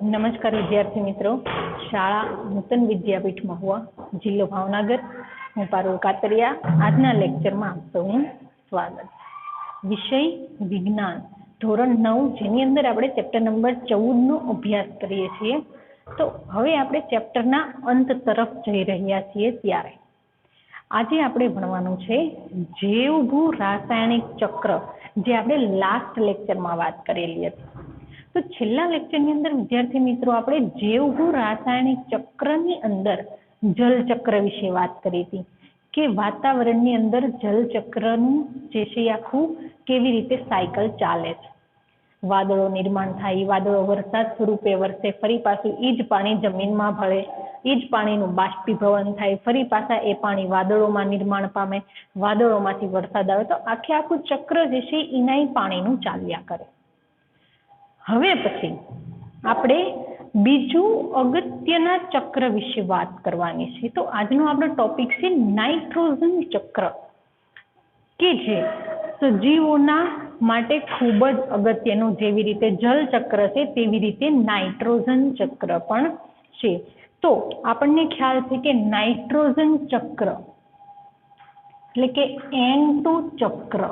नमस्कार विद्यार्थी मित्रों, शाळा नूतन विद्यापीठ महुआ, जिल्लो भावनगर। हूँ पारुल कातरिया। आजना लेक्चर में आप सौનું स्वागत। विषय विज्ञान धोरण 9 जेनी अंदर आपणे चेप्टर नंबर 14 नो अभ्यास करीए छीए। तो हवे आपणे चेप्टरना अंत तरफ जई रह्या छीए। त्यारे આજે આપણે ભણવાનું છે જૈવભૂ રાસાયણિક ચક્ર, જે આપણે લાસ્ટ લેક્ચરમાં વાત કરેલી હતી। તો છેલ્લા લેક્ચરની અંદર વિદ્યાર્થી મિત્રો આપણે જૈવભૂ રાસાયણિક ચક્રની અંદર જલચક્ર વિશે વાત કરી હતી કે વાતાવરણની અંદર જલચક્રનું જે છે આખું કેવી રીતે સાયકલ ચાલે છે। વાદળો નિર્માણ થાય, વાદળો વરસાદ સ્વરૂપે વરસે, ફરી પાછું ઈ જ પાણી જમીનમાં ભળે, એ જ પાણીનું બાષ્પીભવન થાય, ફરી પાછા એ પાણી વાદળોમાં નિર્માણ પામે, વાદળોમાંથી વરસાદ આવે। તો આખે આખું ચક્ર જે છે એના પાણીનું ચાલ્યા કરે। હવે પછી આપણે બીજું અગત્યના ચક્ર વિશે વાત કરવાની છે। તો આજનો આપણો ટોપિક છે નાઇટ્રોજન ચક્ર, કે જે સજીવોના માટે ખૂબ જ અગત્યનું, જેવી રીતે જલ ચક્ર છે તેવી રીતે નાઇટ્રોજન ચક્ર પણ છે। તો આપણને ખ્યાલ છે કે નાઇટ્રોજન ચક્ર એટલે કે N2 ચક્ર।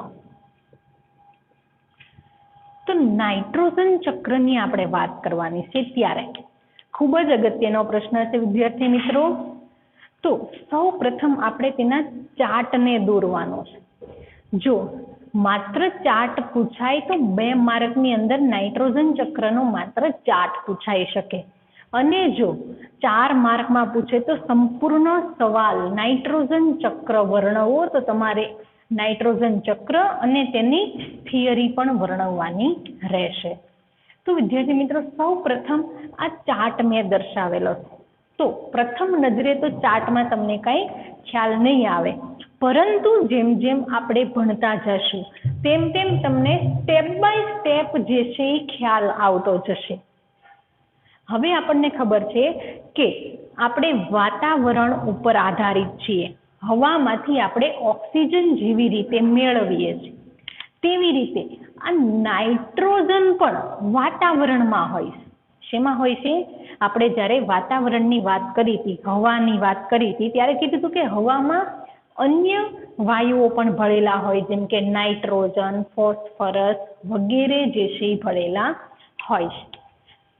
તો નાઇટ્રોજન ચક્રની આપણે વાત કરવાની છે ત્યારે ખૂબ જ અગત્યનો પ્રશ્ન છે વિદ્યાર્થી મિત્રો। તો સૌ પ્રથમ આપણે તેના ચાર્ટને દોરવાનો છે। જો માત્ર ચાર્ટ પૂછાય તો 2 માર્કની અંદર નાઇટ્રોજન ચક્રનો માત્ર ચાર્ટ પૂછાઈ શકે, અને જો 4 માર્કમાં પૂછે તો સંપૂર્ણ સવાલ નાઇટ્રોજન ચક્ર વર્ણવો, તો તમારે નાઇટ્રોજન ચક્ર અને તેની થિયરી પણ વર્ણવવાની રહેશે। તો વિદ્યાર્થી મિત્રો સૌ પ્રથમ આ ચાર્ટ મેં દર્શાવેલો છે। તો પ્રથમ નજરે તો ચાર્ટમાં તમને કઈ ખ્યાલ નહીં આવે, પરંતુ જેમ જેમ આપણે ભણતા જશું તેમ તેમ તમને સ્ટેપ બાય સ્ટેપ જે છે એ ખ્યાલ આવતો જશે। હવે આપણને ખબર છે કે આપણે વાતાવરણ ઉપર આધારિત છીએ, હવામાંથી આપણે ઓક્સિજન જેવી રીતે મેળવીએ છીએ, તેવી રીતે આ નાઇટ્રોજન પણ વાતાવરણમાં હોય છે। શેમાં હોય છે? આપણે જ્યારે વાતાવરણની વાત કરી હતી, હવાની વાત કરી હતી, ત્યારે કીધું હતું કે હવામાં અન્ય વાયુઓ પણ ભળેલા હોય, જેમ કે નાઇટ્રોજન, ફોસ્ફરસ વગેરે જે છે એ ભળેલા હોય છે।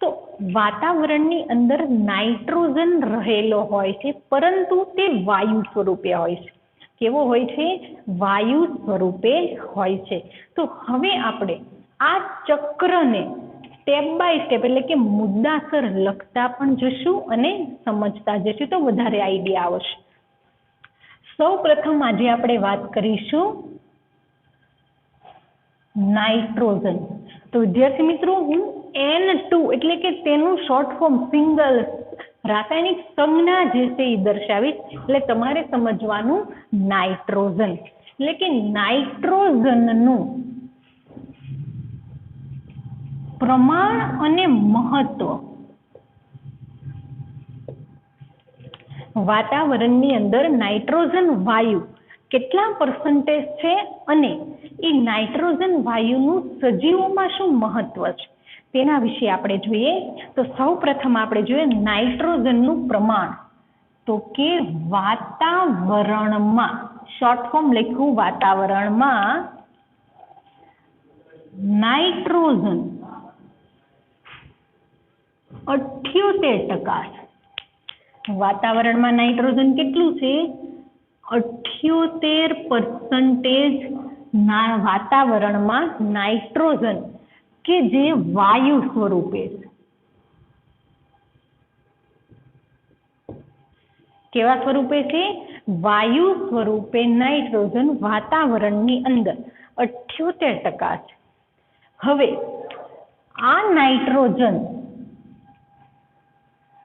તો વાતાવરણની અંદર નાઇટ્રોજન રહેલો હોય છે, પરંતુ તે વાયુ સ્વરૂપે હોય છે। કેવો હોય છે? વાયુ સ્વરૂપે હોય છે। તો હવે આપણે આ ચક્રને સ્ટેપ બાય સ્ટેપ એટલે કે મુદ્દાસર લખતા પણ જશું અને સમજતા જશું, તો વધારે આઈડિયા આવશે। સૌ પ્રથમ આજે આપણે વાત કરીશું નાઇટ્રોજન। તો વિદ્યાર્થી મિત્રો હું N2 એટલે કે તેનું શોર્ટ ફોર્મ સિંગલ રાસાયણિક સંજ્ઞા જે છે એ દર્શાવીશ, એટલે તમારે સમજવાનું નાઇટ્રોજન એટલે કે નાઇટ્રોજનનું પ્રમાણ અને મહત્વ। વાતાવરણની અંદર નાઇટ્રોજન વાયુ કેટલા પર્સન્ટેજ છે અને એ નાઇટ્રોજન વાયુનું સજીવોમાં શું મહત્વ છે તેના વિશે આપણે જોઈએ। તો સૌ પ્રથમ આપણે જોઈએ નાઇટ્રોજનનું પ્રમાણ। તો કે વાતાવરણમાં, શોર્ટ ફોર્મ લખ્યું વાતાવરણમાં નાઇટ્રોજન 78%। વાતાવરણમાં નાઇટ્રોજન કેટલું છે? 78% વાતાવરણમાં નાઇટ્રોજન કે જે વાયુ સ્વરૂપે છે। કેવા સ્વરૂપે છે? વાયુ સ્વરૂપે નાઇટ્રોજન વાતાવરણની અંદર 78% છે। હવે આ નાઇટ્રોજન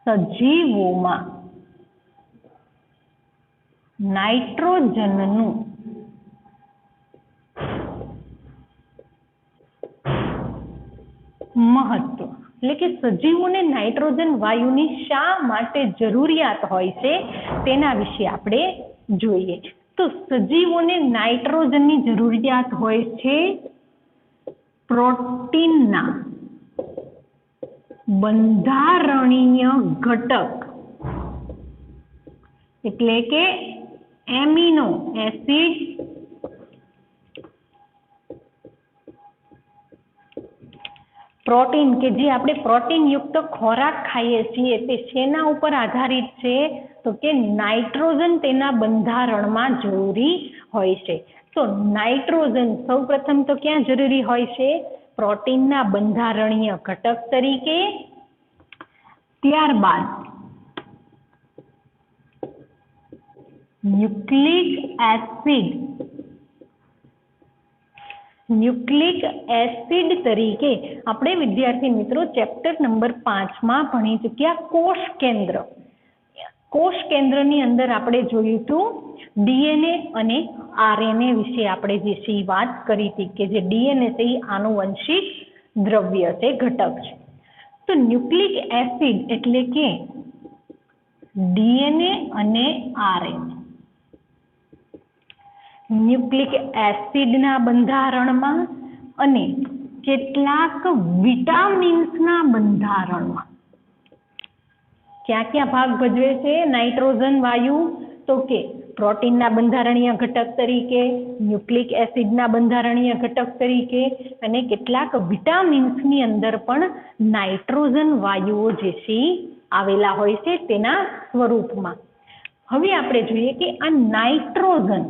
સજીવોમાં નાઇટ્રોજનનું મહત્વ એટલે કે સજીવોને નાઇટ્રોજન વાયુની શા માટે જરૂરિયાત હોય છે તેના વિશે આપણે જોઈએ। તો સજીવોને નાઇટ્રોજનની જરૂરિયાત હોય છે પ્રોટીનના બંધારણીય ઘટક એટલે કે એમિનો એસિડ પ્રોટીન કે જે આપણે પ્રોટીન યુક્ત ખોરાક ખાઈએ છીએ તે શેના ઉપર આધારિત છે તો કે નાઇટ્રોજન તેના બંધારણમાં જરૂરી હોય છે. તો નાઇટ્રોજન સૌપ્રથમ તો ક્યાં જરૂરી હોય છે? પ્રોટીનના બંધારણીય ઘટક તરીકે. ત્યારબાદ ન્યુક્લિક એસિડ તરીકે આપણે વિદ્યાર્થી મિત્રો ચેપ્ટર નંબર 5 માં ભણી ચૂક્યા કોષ કેન્દ્રની અંદર આપણે જોયું હતું ડીએનએ અને આરએનએ વિશે આપણે જે છે વાત કરી હતી કે જે ડીએનએ છે એ આનુવંશિક દ્રવ્ય છે, ઘટક છે. તો ન્યુક્લિક એસિડ એટલે કે ડીએનએ અને આરએનએ ન્યુક્લિક એસિડના બંધારણમાં અને કેટલાક વિટામિન્સના બંધારણમાં ક્યાં ક્યાં ભાગ ભજવે છે નાઇટ્રોજન વાયુ? તો કે પ્રોટીનના બંધારણીય ઘટક તરીકે, ન્યુક્લિક એસિડના બંધારણીય ઘટક તરીકે અને કેટલાક વિટામિન્સની અંદર પણ નાઇટ્રોજન વાયુઓ જે છે આવેલા હોય છે તેના સ્વરૂપમાં. હવે આપણે જોઈએ કે આ નાઇટ્રોજન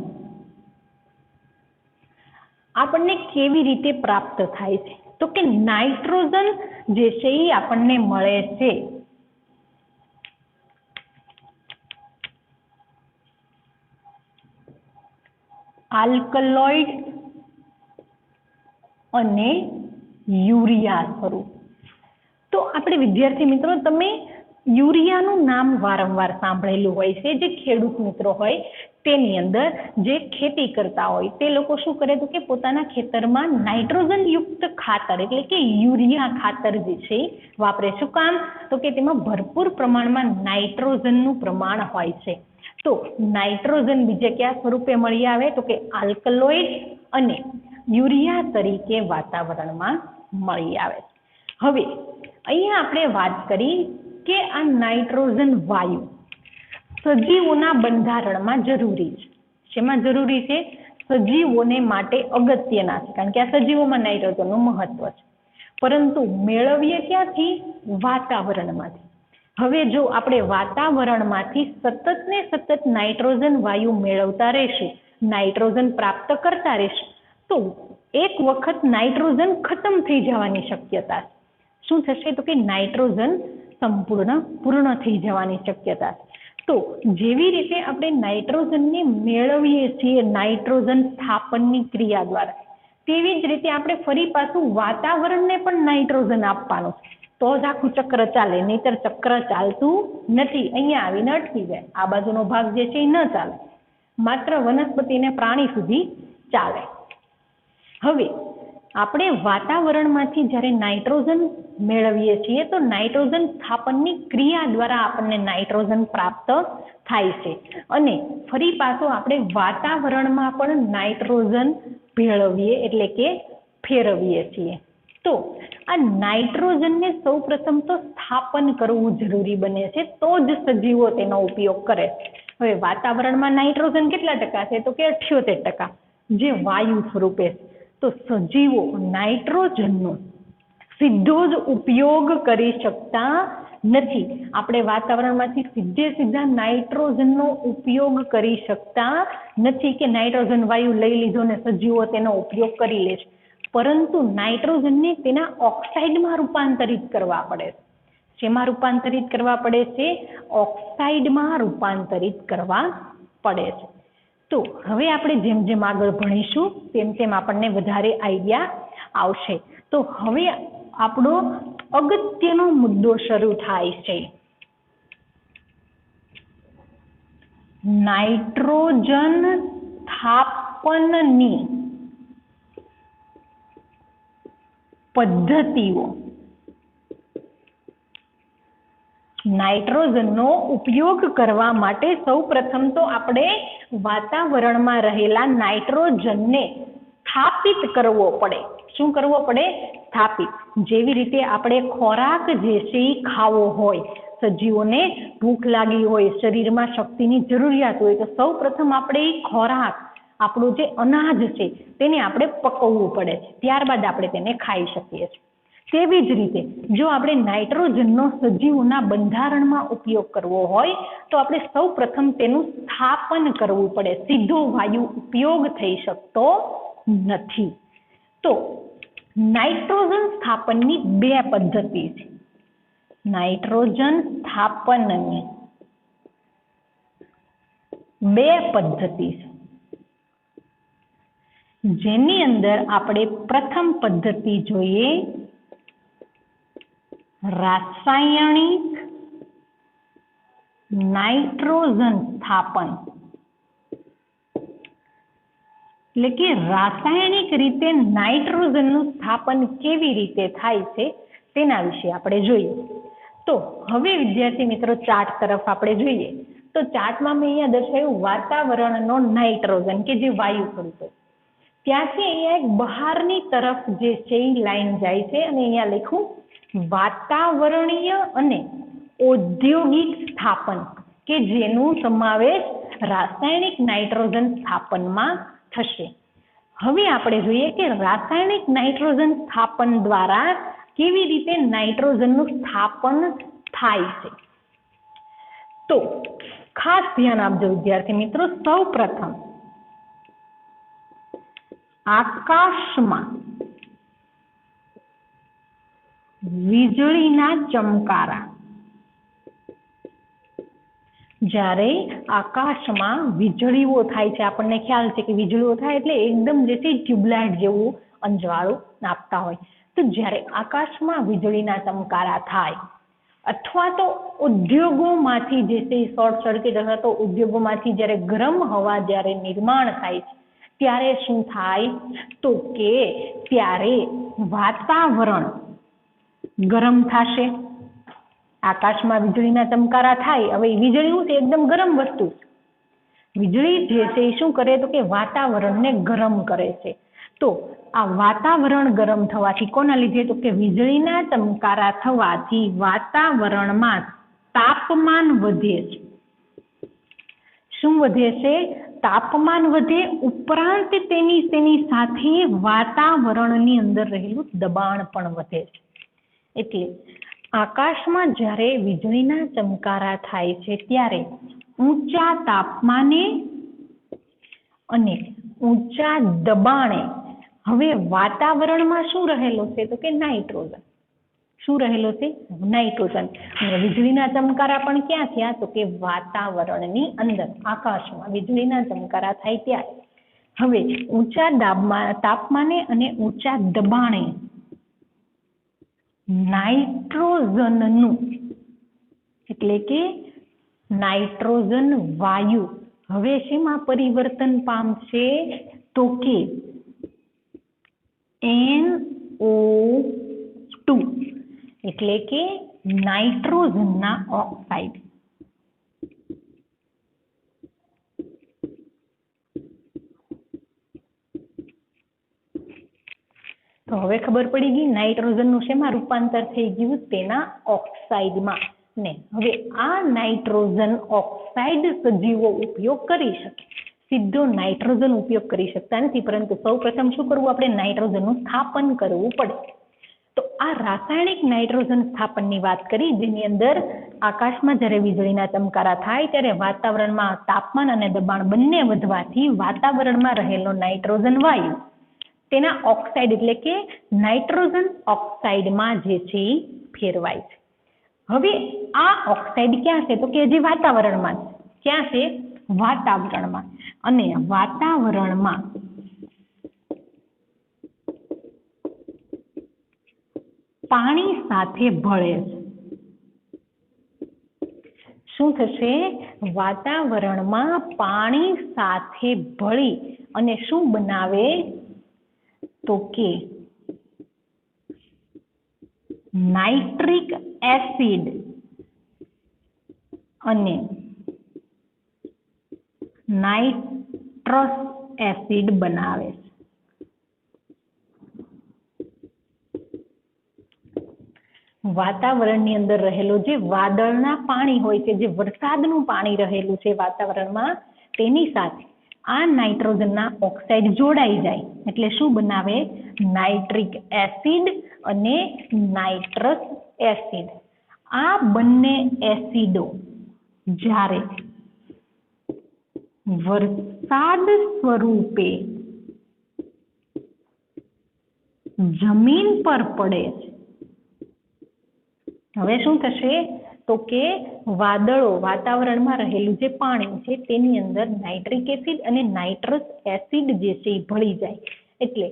આપણને કેવી રીતે પ્રાપ્ત થાય છે? તો કે નાઇટ્રોજન જે છે એ આપણને મળે છે આલ્કલોઇડ અને યુરિયા સ્વરૂપ. તો આપણે વિદ્યાર્થી મિત્રો તમે યુરિયાનું નામ વારંવાર સાંભળેલું હોય છે. જે ખેડૂત મિત્રો હોય તેની અંદર જે ખેતી કરતા હોય તે લોકો શું કરે તો કે પોતાના ખેતરમાં નાઇટ્રોજન યુક્ત ખાતર એટલે કે યુરિયા ખાતર જે છે વાપરે. શું કામ? તો કે તેમાં ભરપૂર પ્રમાણમાં નાઇટ્રોજનનું પ્રમાણ હોય છે. તો નાઇટ્રોજન બીજે કયા સ્વરૂપે મળી આવે? તો કે આલ્કલોઇડ અને યુરિયા તરીકે વાતાવરણમાં મળી આવે. હવે અહીંયા આપણે વાત કરી કે આ નાઇટ્રોજન વાયુ સજીવોના બંધારણમાં જરૂરી છે. શેમાં જરૂરી છે? સજીવોને માટે અગત્યના છે, કારણ કે આ સજીવોમાં નાઇટ્રોજનનું મહત્વ છે. પરંતુ મેળવીએ ક્યાંથી? વાતાવરણમાંથી. હવે જો આપણે વાતાવરણમાંથી સતત ને સતત નાઇટ્રોજન વાયુ મેળવતા રહેશું, નાઇટ્રોજન પ્રાપ્ત કરતા રહેશું, તો એક વખત નાઇટ્રોજન ખતમ થઈ જવાની શક્યતા છે. શું થશે? તો કે નાઇટ્રોજન પૂર્ણ થઈ જવાની શક્યતા છે. તો જેવી રીતે આપણે નાઇટ્રોજનને મેળવીએ છીએ નાઇટ્રોજન સ્થાપનની ક્રિયા દ્વારા, તેવી જ રીતે આપણે ફરી પાછું વાતાવરણને પણ નાઇટ્રોજન આપવાનું, તો જ આખું ચક્ર ચાલે. નહીતર ચક્ર ચાલતું નથી, અહીંયા આવીને અટકી જાય. આ બાજુનો ભાગ જે છે એ ન ચાલે, માત્ર વનસ્પતિ અને પ્રાણી સુધી ચાલે. હવે આપણે વાતાવરણમાંથી જ્યારે નાઇટ્રોજન મેળવીએ છીએ તો નાઇટ્રોજન સ્થાપનની ક્રિયા દ્વારા આપણને નાઇટ્રોજન પ્રાપ્ત થાય છે અને ફરી પાછું આપણે વાતાવરણમાં પણ નાઇટ્રોજન ભેળવીએ એટલે કે ફેરવીએ છીએ. તો આ નાઇટ્રોજનને સૌપ્રથમ તો સ્થાપન કરવું જરૂરી બને છે, તો જ સજીવો તેનો ઉપયોગ કરે. હવે વાતાવરણમાં નાઇટ્રોજન કેટલા ટકા છે? તો કે 78%, જે વાયુ સ્વરૂપે. તો સજીવો નાઇટ્રોજનનો સીધો જ ઉપયોગ કરી શકતા નથી. આપણે વાતાવરણમાંથી સીધા નાઇટ્રોજનનો ઉપયોગ કરી શકતા નથી કે નાઇટ્રોજન વાયુ લઈ લીધો ને સજીવો તેનો ઉપયોગ કરી લે છે. પરંતુ નાઇટ્રોજનને તેના ઓક્સાઇડમાં રૂપાંતરિત કરવા પડે છે. શેમાં રૂપાંતરિત કરવા પડે છે? ઓક્સાઇડમાં રૂપાંતરિત કરવા પડે છે. તો હવે આપણે જેમ જેમ આગળ ભણીશું તેમ તેમ આપણને વધારે આઈડિયા આવશે. તો હવે આપણો અગત્યનો મુદ્દો શરૂ થાય છે. નાઇટ્રોજન સ્થાપનની પદ્ધતિઓ. નાઇટ્રોજનનો ઉપયોગ કરવા માટે સૌપ્રથમ તો આપણે વાતાવરણમાં રહેલા નાઇટ્રોજનને સ્થાપિત કરવો પડે. શું કરવો પડે? સ્થાપિત, જેવી રીતે આપણે ખોરાક જે છે એ ખાવો હોય, સજીવોને ભૂખ લાગી હોય, શરીરમાં શક્તિની જરૂરિયાત હોય, તો સૌ પ્રથમ આપણે એ ખોરાક, આપણું જે અનાજ છે તેને આપણે પકવવું પડે છે, ત્યારબાદ આપણે તેને ખાઈ શકીએ છીએ. તેવી જ રીતે જો આપણે નાઇટ્રોજનનો સજીવોના બંધારણમાં ઉપયોગ કરવો હોય તો આપણે સૌ પ્રથમ તેનું સ્થાપન કરવું પડે, સીધો વાયુ ઉપયોગ થઈ શકતો નથી. તો નાઇટ્રોજન સ્થાપનની બે પદ્ધતિ છે. નાઇટ્રોજન સ્થાપનની બે પદ્ધતિ છે, જેની અંદર આપણે પ્રથમ પદ્ધતિ જોઈએ રાસાયણિક નાઇટ્રોજન સ્થાપન, એટલે કે રાસાયણિક રીતે નાઇટ્રોજનનું સ્થાપન કેવી રીતે થાય છે તેના વિશે આપણે જોઈએ. તો હવે વિદ્યાર્થી મિત્રો ચાર્ટ તરફ આપણે જોઈએ તો ચાર્ટમાં મેં અહીંયા દર્શાવ્યું વાતાવરણનો નાઇટ્રોજન કે જે વાયુ સ્વરૂપે, ત્યાંથી અહીંયા એક બહારની તરફ જે છે એ લાઈન જાય છે અને અહીંયા લખ્યું વાતાવરણીય અને ઔદ્યોગિક સ્થાપન કે જેનું સમાવેશ રાસાયણિક નાઇટ્રોજન સ્થાપનમાં થશે. હવે આપણે જોઈએ કે રાસાયણિક નાઇટ્રોજન સ્થાપન દ્વારા કેવી રીતે નાઇટ્રોજનનું સ્થાપન થાય છે. તો ખાસ ધ્યાન આપજો વિદ્યાર્થી મિત્રો, સૌ પ્રથમ આકાશમાં વીજળીના ચમકારા, જ્યારે આકાશમાં વીજળીઓ થાય છે, આપણને ખ્યાલ છે કે વીજળીઓ થાય એટલે એકદમ જે છે ટ્યુબલાઇટ જેવું અંજવાળું આપતા હોય, તો જ્યારે આકાશમાં વીજળીના ચમકારા થાય અથવા તો ઉદ્યોગોમાંથી જે છે શોર્ટ સર્કિટ અથવા તો ઉદ્યોગોમાંથી જ્યારે ગરમ હવા જ્યારે નિર્માણ થાય છે ત્યારે શું થાય તો કે ત્યારે વાતાવરણ ગરમ થશે. આકાશમાં વીજળીના ચમકારા થાય, હવે વીજળી શું છે એકદમ ગરમ વસ્તુ, વીજળી જે છે એ શું કરે તો કે વાતાવરણને ગરમ કરે છે. તો આ વાતાવરણ ગરમ થવાથી કોના લીધે તો કે વીજળીના ચમકારા થવાથી વાતાવરણમાં તાપમાન વધે છે. શું વધે છે? તાપમાન વધે, ઉપરાંત તેની સાથે વાતાવરણની અંદર રહેલું દબાણ પણ વધે છે. એટલે આકાશમાં જ્યારે વીજળીના ચમકારા થાય છે ત્યારે ઊંચા તાપમાને અને ઊંચા દબાણે હવે વાતાવરણમાં શું રહેલો છે તો કે નાઇટ્રોજન. શું રહેલો છે? નાઇટ્રોજન. અને વીજળીના ચમકારા પણ ક્યાં થયા તો કે વાતાવરણની અંદર, આકાશમાં વીજળીના ચમકારા થાય ત્યારે હવે ઊંચા તાપમાને અને ઊંચા દબાણે નાઇટ્રોજનનું એટલે કે નાઇટ્રોજન વાયુ હવે શેમાં પરિવર્તન પામશે તો કે NO2 એટલે કે નાઇટ્રોજનના ઓક્સાઇડ. તો હવે ખબર પડી ગઈ નાઇટ્રોજનનું શેમાં રૂપાંતર થઈ ગયું? તેના ઓક્સાઇડમાં. ને હવે આ નાઇટ્રોજન ઓક્સાઇડ સજીવો ઉપયોગ કરી શકે, સીધો નાઇટ્રોજન ઉપયોગ કરી શકતા નથી, પરંતુ સૌ પ્રથમ શું કરવું? આપણે નાઇટ્રોજનનું સ્થાપન કરવું પડે. તો આ રાસાયણિક નાઇટ્રોજન સ્થાપનની વાત કરી, જેની અંદર આકાશમાં જ્યારે વીજળીના ચમકારા થાય ત્યારે વાતાવરણમાં તાપમાન અને દબાણ બંને વધવાથી વાતાવરણમાં રહેલો નાઇટ્રોજન વાયુ તેના ઓક્સાઇડ એટલે કે નાઇટ્રોજન ઓક્સાઇડમાં જે છે એ ફેરવાય છે. હવે આ ઓક્સાઇડ ક્યાં છે તો કે હજી વાતાવરણમાં છે. ક્યાં છે? વાતાવરણમાં. અને વાતાવરણમાં પાણી સાથે ભળે છે. શું થશે? વાતાવરણમાં પાણી સાથે ભળી અને શું બનાવે તો કે નાઇટ્રિક એસિડ અને નાઇટ્રસ એસિડ બનાવે છે. વાતાવરણની અંદર રહેલો જે વાદળના પાણી હોય છે, જે વરસાદનું પાણી રહેલું છે વાતાવરણમાં, તેની સાથે આ નાઇટ્રોજનના ઓક્સાઇડ જોડાઈ જાય એટલે શું બનાવે? નાઇટ્રિક એસિડ અને નાઇટ્રસ એસિડ. આ બંને એસિડો જ્યારે વરસાદ સ્વરૂપે જમીન પર પડે છે. હવે શું થશે? તો કે વાદળો, વાતાવરણમાં રહેલું જે પાણી છે તેની અંદર નાઇટ્રિક એસિડ અને નાઇટ્રસ એસિડ જે છે એ ભળી જાય. એટલે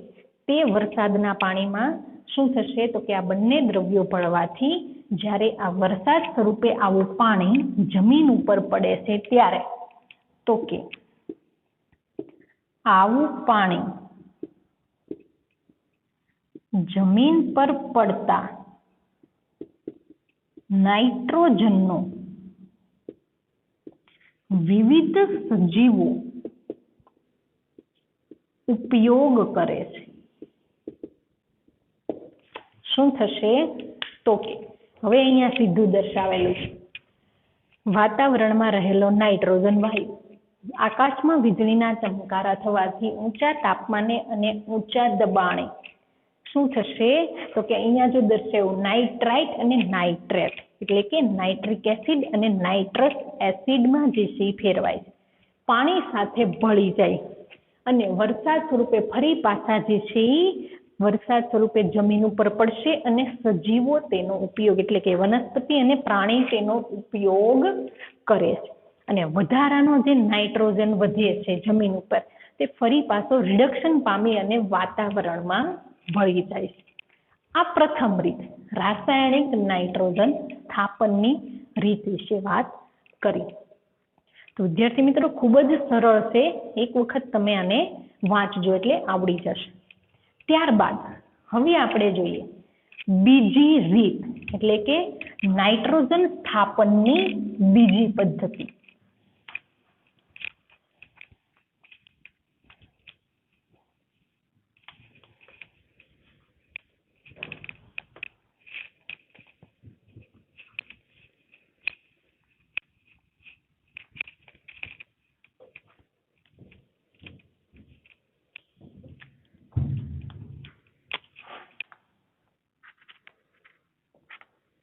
તે વરસાદના પાણીમાં શું થશે? તો કે આ બંને દ્રવ્યો ભળવાથી જ્યારે આ વરસાદ સ્વરૂપે આવું પાણી જમીન ઉપર પડે છે ત્યારે તો કે આવું પાણી જમીન પર પડતા નાઇટ્રોજનનો વિવિધ સજીવો ઉપયોગ કરે છે. શું થશે? તો કે હવે અહીંયા સીધું દર્શાવેલું છે. વાતાવરણમાં રહેલો નાઇટ્રોજન વાયુ આકાશમાં વીજળીના ચમકારા થવાથી ઊંચા તાપમાને અને ઊંચા દબાણે શું થશે? તો કે અહીંયા જો દર્શાવ્યું નાઇટ્રાઇટ અને નાઇટ્રેટ એટલે કે નાઇટ્રિક એસિડ અને નાઇટ્રસ એસિડમાં જે છે એ ફેરવાય છે, પાણી સાથે ભળી જાય અને વરસાદ સ્વરૂપે ફરી પાછા જે છે એ વરસાદ સ્વરૂપે જમીન ઉપર પડશે અને સજીવો તેનો ઉપયોગ એટલે કે વનસ્પતિ અને પ્રાણી તેનો ઉપયોગ કરે છે. અને વધારાનો જે નાઇટ્રોજન વધે છે જમીન ઉપર તે ફરી પાછો રિડક્શન પામી અને વાતાવરણમાં ભળી જાય છે. આ પ્રથમ રીત રાસાયણિક નાઇટ્રોજન સ્થાપનની રીત વિશે વાત કરી. તો વિદ્યાર્થી મિત્રો ખૂબ જ સરળ છે, એક વખત તમે આને વાંચજો એટલે આવડી જશે. ત્યારબાદ હવે આપણે જોઈએ બીજી રીત એટલે કે નાઇટ્રોજન સ્થાપનની બીજી પદ્ધતિ.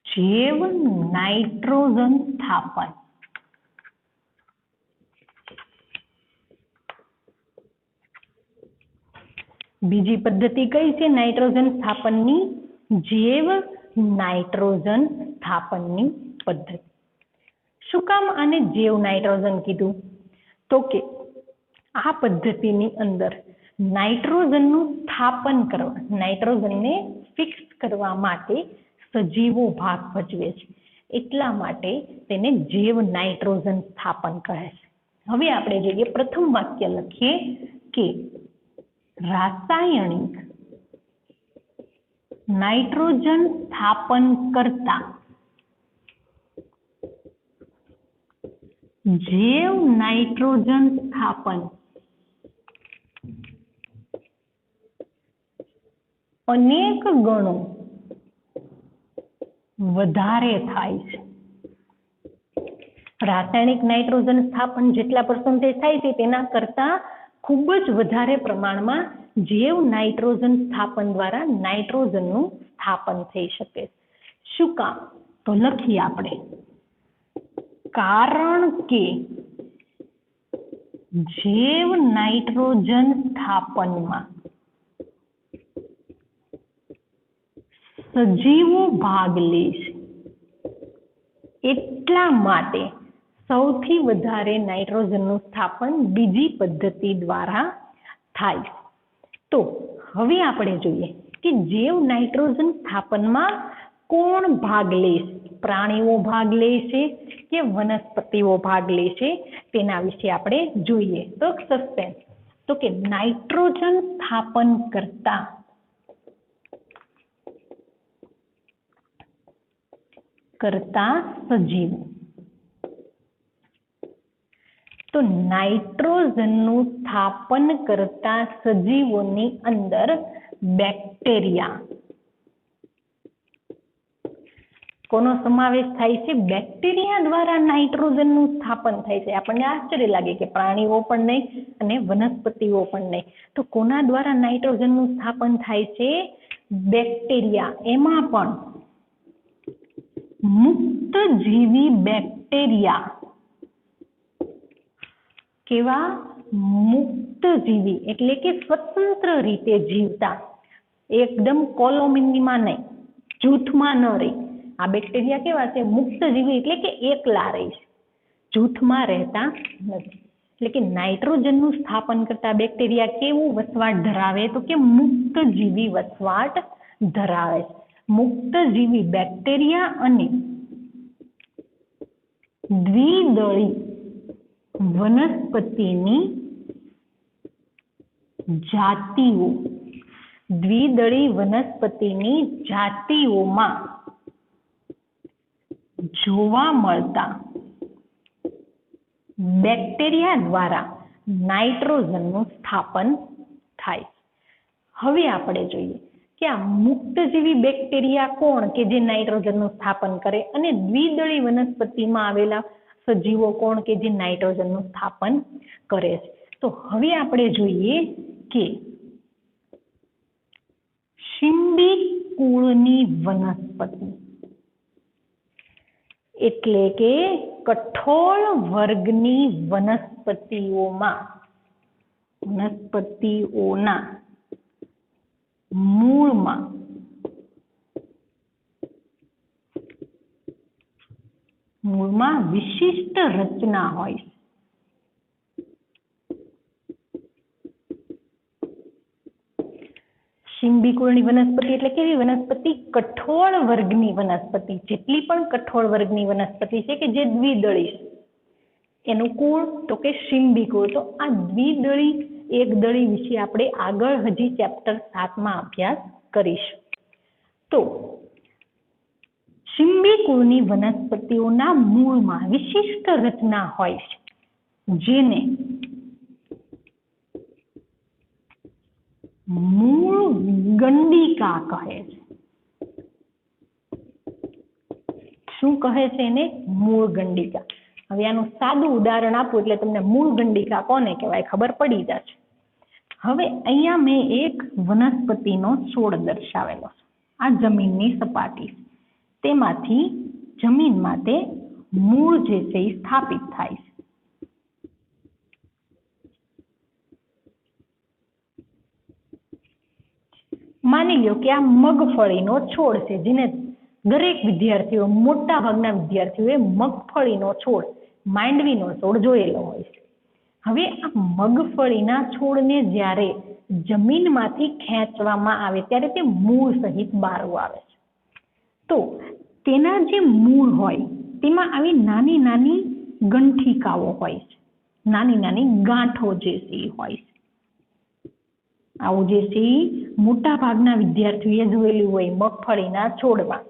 જૈવ નાઇટ્રોજન સ્થાપન. બીજી પદ્ધતિ કઈ છે નાઇટ્રોજન સ્થાપનની? જૈવ નાઇટ્રોજન સ્થાપનની પદ્ધતિ. શું કામ આને જૈવ નાઇટ્રોજન કીધું? તો કે આ પદ્ધતિની અંદર નાઇટ્રોજનનું સ્થાપન કરવા, નાઇટ્રોજનને ફિક્સ કરવા માટે સજીવો ભાગ ભજવે છે, એટલા માટે તેને જૈવ નાઇટ્રોજન સ્થાપન કહે છે. હવે આપણે જોઈએ પ્રથમ વાક્ય લખીએ કે રાસાયણિક નાઇટ્રોજન સ્થાપન કરતા જૈવ નાઇટ્રોજન સ્થાપન અનેક ગણો વધારે થાય છે. રાસાયણિક નાઇટ્રોજન સ્થાપન જેટલા પર્સન્ટેજ થાય છે તેના કરતા ખૂબ જ વધારે પ્રમાણમાં જૈવ નાઇટ્રોજન સ્થાપન દ્વારા નાઇટ્રોજનનું સ્થાપન થઈ શકે. શું કામ? તો લખીએ આપણે, કારણ કે જૈવ નાઇટ્રોજન સ્થાપનમાં સજીવો ભાગ લે છે, એટલા માટે સૌથી વધારે નાઇટ્રોજનનું સ્થાપન બીજી પદ્ધતિ દ્વારા થાય. તો હવે આપણે જોઈએ કે જૈવ નાઇટ્રોજન સ્થાપનમાં કોણ ભાગ લે છે? પ્રાણીઓ ભાગ લે છે કે વનસ્પતિઓ ભાગ લે છે? તેના વિશે આપણે જોઈએ. તો સસ્પેન્સ. તો કે નાઇટ્રોજન સ્થાપન કરતા સજીવો. તો નાઇટ્રોજનનું સ્થાપન કરતા સજીવોની અંદર બેક્ટેરિયા, કોનો સમાવેશ થાય છે? બેક્ટેરિયા દ્વારા નાઇટ્રોજનનું સ્થાપન થાય છે. આપણને આશ્ચર્ય લાગે કે પ્રાણીઓ પણ નહીં અને વનસ્પતિઓ પણ નહીં. તો કોના દ્વારા નાઇટ્રોજનનું સ્થાપન થાય છે? બેક્ટેરિયા. એમાં પણ મુક્ત જીવી બેક્ટેરિયા. કેવા? મુક્ત જીવી એટલે કે સ્વતંત્ર રીતે જીવતા, એકદમ કોલોનીમાં નહીં, જૂથમાં ન રહી. આ બેક્ટેરિયા કેવા છે? મુક્ત જીવી એટલે કે એકલા રહે છે, જૂથમાં રહેતા નથી. એટલે કે નાઇટ્રોજનનું સ્થાપન કરતા બેક્ટેરિયા કેવું વસવાટ ધરાવે? તો કે મુક્ત જીવી વસવાટ ધરાવે છે. મુક્ત જીવી બેક્ટેરિયા અને દ્વિદળી વનસ્પતિની જાતિઓ, દ્વિદળી વનસ્પતિની જાતિઓમાં જોવા મળતા બેક્ટેરિયા દ્વારા નાઇટ્રોજનનું સ્થાપન થાય. હવે આપણે જોઈએ કે આ મુક્તજીવી બેક્ટેરિયા કોણ કે જે નાઇટ્રોજનનું સ્થાપન કરે, અને દ્વિદળી વનસ્પતિમાં આવેલા સજીવો કોણ કે જે નાઇટ્રોજનનું સ્થાપન કરે છે. તો હવે આપણે જોઈએ કે શિંબી કુળની વનસ્પતિ એટલે કે કઠોળ વર્ગની વનસ્પતિઓના મૂળમાં વિશિષ્ટ રચના હોય. શિંબી કુળની વનસ્પતિ એટલે કેવી વનસ્પતિ? કઠોળ વર્ગની વનસ્પતિ. જેટલી પણ કઠોળ વર્ગની વનસ્પતિ છે કે જે દ્વિદળી છે એનું કુળ તો કે શિંબી કુળ. તો આ દ્વિદળી એકદળી વિશે આપણે આગળ હજી ચેપ્ટર 7માં અભ્યાસ કરીશું. તો શિંબી કુળની વનસ્પતિઓના મૂળમાં વિશિષ્ટ રચના હોય છે, જેને મૂળ ગંડિકા કહે છે. શું કહે છે એને? મૂળ ગંડિકા. હવે આનું સાદું ઉદાહરણ આપું એટલે તમને મૂળ ગંડિકા કોને કહેવાય ખબર પડી જશે. હવે અહીંયા મેં એક વનસ્પતિનો છોડ દર્શાવેલો છે. આ જમીનની સપાટી, તેમાંથી જમીનમાં તે મૂળ જે છે એ સ્થાપિત થાય છે. માની લો કે આ મગફળીનો છોડ છે, જેને દરેક વિદ્યાર્થીઓ, મોટા ભાગના વિદ્યાર્થીઓએ મગફળીનો છોડ, માંડવીનો છોડ જોયેલો હોય છે. હવે આ મગફળીના છોડને જ્યારે જમીનમાંથી ખેંચવામાં આવે ત્યારે તે મૂળ સહિત બહાર આવે છે. તો તેના જે મૂળ હોય તેમાં આવી નાની નાની ગંઠિકાઓ હોય છે, નાની નાની ગાંઠો જે છે એ હોય છે. આવું જે છે મોટા ભાગના વિદ્યાર્થીઓએ જોયેલું હોય. મગફળીના છોડમાં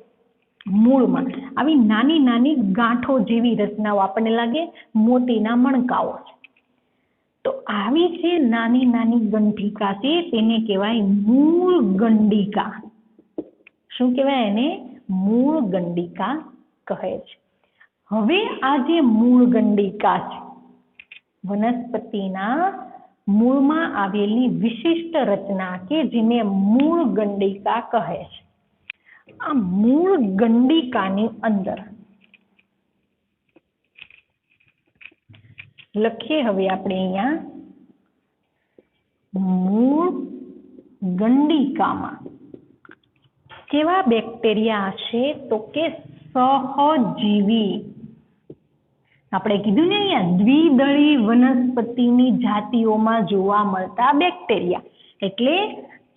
મૂળમાં આવી નાની નાની ગાંઠો જેવી રચનાઓ, આપણને લાગે મોતીના મણકાઓ છે. તો આવી જે નાની નાની ગંઠિકા છે તેને કહેવાય મૂળ ગંડિકા. શું કહેવાય એને? મૂળ ગંડિકા કહે છે. હવે આ જે મૂળ ગંડિકા છે, વનસ્પતિના મૂળમાં આવેલી વિશિષ્ટ રચના કે જેને મૂળ ગંડિકા કહે છે. આ મૂળ ગંડિકાની અંદર લખીએ હવે આપણે અહીંયા મૂળ ગંડિકામાં કેવા બેક્ટેરિયા હશે? તો કે સહજીવી. આપણે કીધું ને અહીંયા દ્વિદળી વનસ્પતિની જાતિઓમાં જોવા મળતા બેક્ટેરિયા, એટલે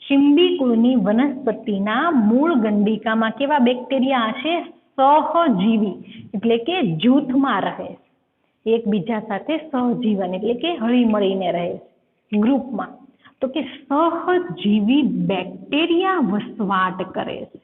શિંબી કુળની વનસ્પતિના મૂળ ગંડિકામાં કેવા બેક્ટેરિયા હશે? સહજીવી એટલે કે જૂથમાં રહે, એકબીજા સાથે સહજીવન એટલે કે હળી મળીને રહે ગ્રુપમાં. તો કે સહજીવી બેક્ટેરિયા વસવાટ કરે છે.